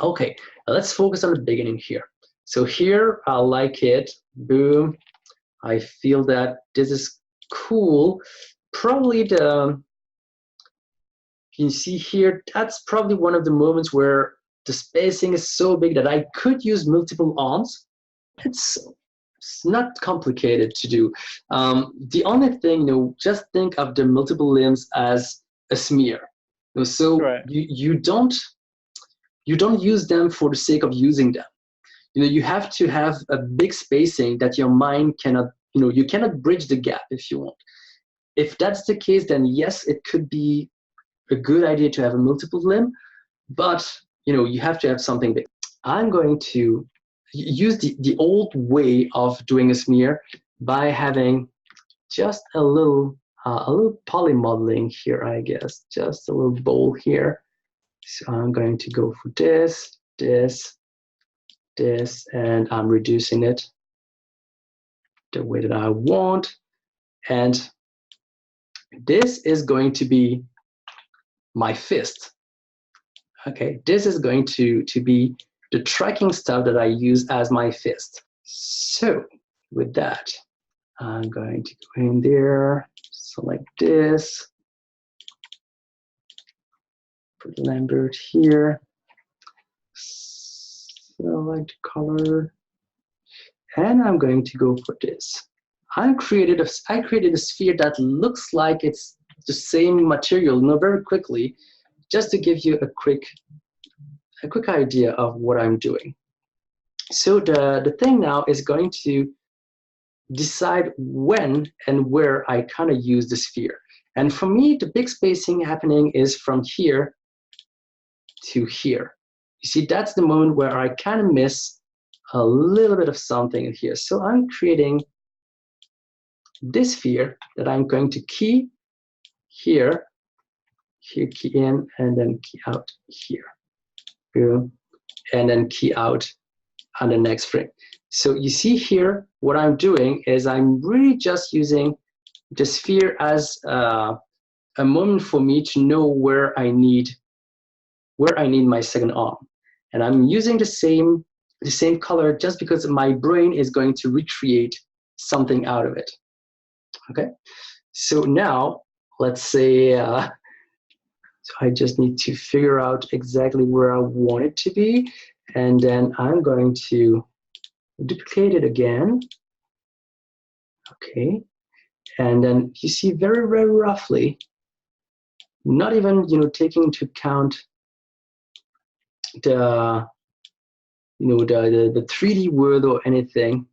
Okay, let's focus on the beginning here. So here, I like it. Boom. I feel that this is cool. Probably you see here, that's probably one of the moments where the spacing is so big that I could use multiple arms. It's, it's not complicated to do. The only thing, just think of the multiple limbs as a smear. So Right. you don't use them for the sake of using them. You have to have a big spacing that your mind cannot, you cannot bridge the gap if you want. If that's the case, then yes, it could be a good idea to have a multiple limb, but you have to have something big. I'm going to use the old way of doing a smear by having just a little poly modeling here, I guess, just a little bowl here. So I'm going to go for this, and I'm reducing it the way that I want. And this is going to be my fist. Okay, this is going to be the tracking stuff that I use as my fist. So with that, I'm going to go in there, select this, put Lambert here, select color, and I'm going to go for this. I created a sphere that looks like it's the same material, very quickly, just to give you a quick idea of what I'm doing. So the thing now is going to decide when and where I kind of use the sphere. And for me, the big spacing happening is from here to here. You see, that's the moment where I kind of miss a little bit of something here. So I'm creating this sphere that I'm going to key here, key in, and then key out here. Boom. And then key out on the next frame. So you see here, what I'm doing is I'm really just using the sphere as a moment for me to know where I need my second arm. And I'm using the same color just because my brain is going to recreate something out of it. Okay, so now let's say so I just need to figure out exactly where I want it to be, and then I'm going to duplicate it again. Okay, and then you see very, very roughly, not even taking into account the the 3D world or anything.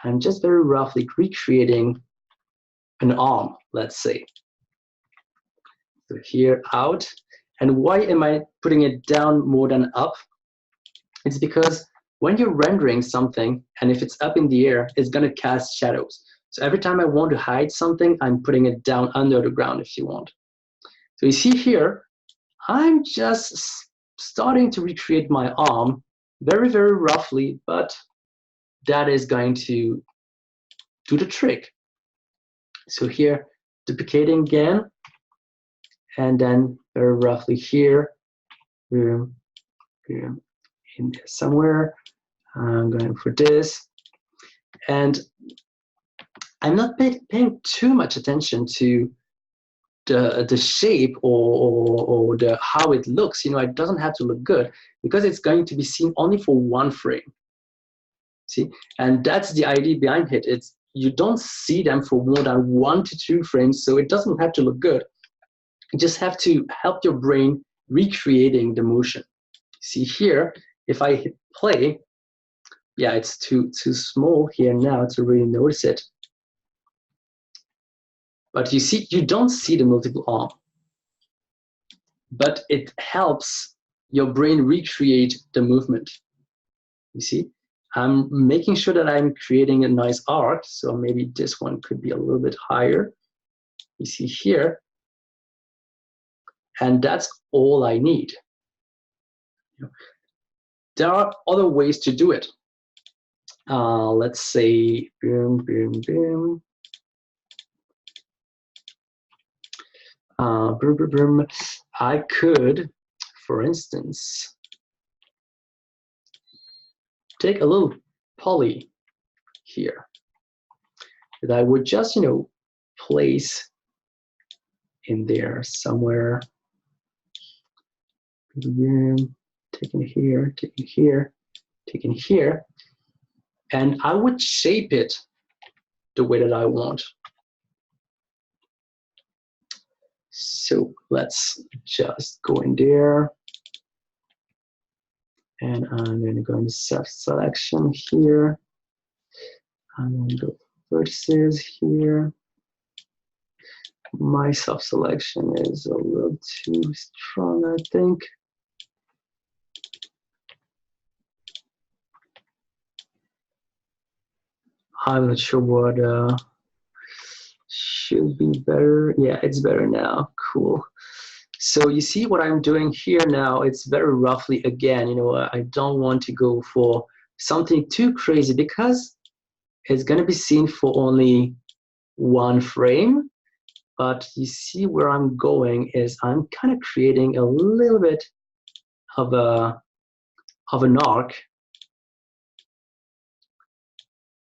I'm just very roughly recreating an arm, let's say. So here, out. And why am I putting it down more than up? It's because when you're rendering something, and if it's up in the air, it's going to cast shadows. So every time I want to hide something, I'm putting it down under the ground, if you want. So you see here, I'm just starting to recreate my arm very, very roughly, but that is going to do the trick. So here, duplicating again, and then very roughly here, in there somewhere. I'm going for this. And I'm not paying too much attention to the shape or the how it looks. It doesn't have to look good because it's going to be seen only for one frame. See, and that's the idea behind it. It's you don't see them for more than 1 to 2 frames, so it doesn't have to look good. You just have to help your brain recreating the motion. See here, if I hit play, yeah, it's too small here now to really notice it. But you see, you don't see the multiple arm, but it helps your brain recreate the movement. You see, I'm making sure that I'm creating a nice arc. So maybe this one could be a little bit higher. You see here, and that's all I need. There are other ways to do it. Let's say, boom, boom, boom. Boom, boom, boom. I could, for instance, take a little poly here that I would just, you know, place in there somewhere. Taking here, taking here, taking here, and I would shape it the way that I want. So let's just go in there, and I'm going to go into self-selection here. I'm going to go versus here. My self-selection is a little too strong, I think. I'm not sure what should be better. Yeah, it's better now. Cool. So you see what I'm doing here now, it's very roughly again, you know, I don't want to go for something too crazy because it's going to be seen for only one frame. But you see where I'm going is I'm kind of creating a little bit of an arc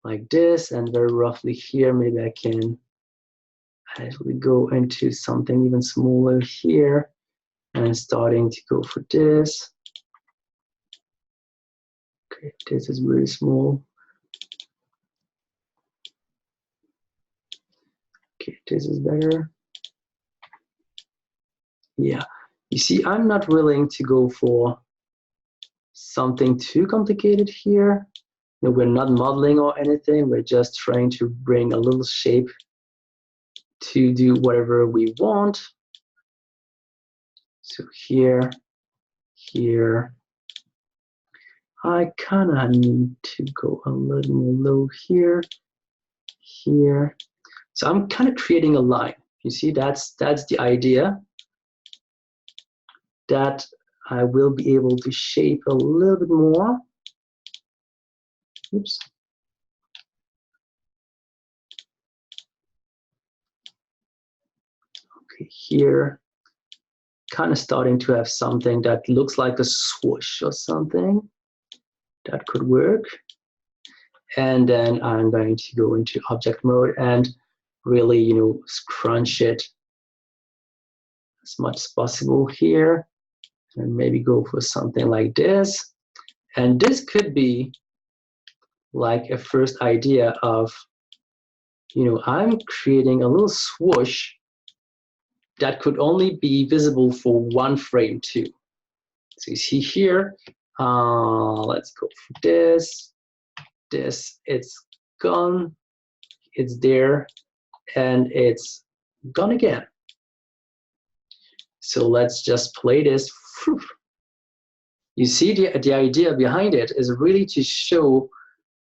like this, and very roughly here, maybe I can actually go into something even smaller here and starting to go for this. Okay, this is really small. Okay, this is better. Yeah, you see, I'm not willing to go for something too complicated here. You know, we're not modeling or anything. We're just trying to bring a little shape to do whatever we want. So here, here. I kind of need to go a little more low here, here. So I'm kind of creating a line. You see, that's the idea, that I will be able to shape a little bit more. Oops. Okay, here, kind of starting to have something that looks like a swoosh or something. That could work. And then I'm going to go into object mode and really, you know, scrunch it as much as possible here. And maybe go for something like this. And this could be like a first idea of, you know, I'm creating a little swoosh that could only be visible for one frame too. So you see here, let's go for this, it's gone, it's there, and it's gone again. So let's just play this. You see, the idea behind it is really to show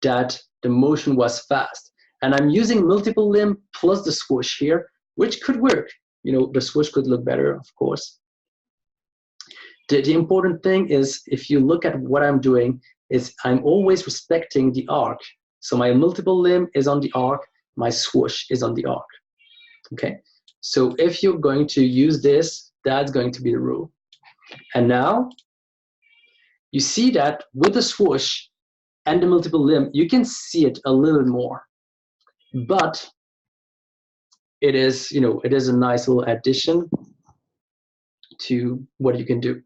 that the motion was fast. And I'm using multiple limb plus the swoosh here, which could work. You know, the swoosh could look better, of course. The important thing is, if you look at what I'm doing, is I'm always respecting the arc. So my multiple limb is on the arc, my swoosh is on the arc. Okay, so if you're going to use this, that's going to be the rule. And now, you see that with the swoosh and the multiple limb, you can see it a little more. But it is, you know, it is a nice little addition to what you can do.